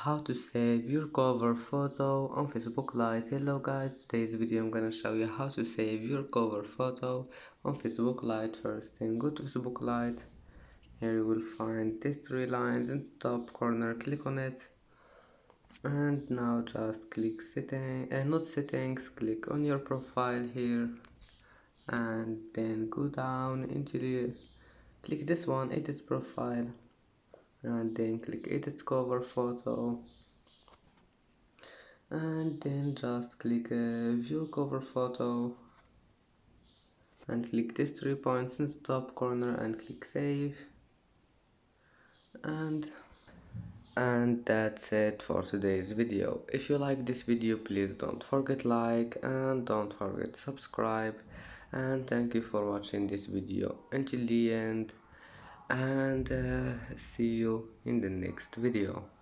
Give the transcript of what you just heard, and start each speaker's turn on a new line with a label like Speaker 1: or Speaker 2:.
Speaker 1: how to save your cover photo on Facebook Lite. Hello guys, today's video I'm gonna show you how to save your cover photo on Facebook Lite. First thing, go to Facebook Lite. Here you will find these three lines in the top corner. Click on it, and now just click not settings, click on your profile here, and then go down into the click this one, edit profile, and then click edit cover photo, and then just click view cover photo and click these 3 points in the top corner and click save. And that's it for today's video. If you like this video, please don't forget like and don't forget subscribe, and thank you for watching this video until the end, and see you in the next video.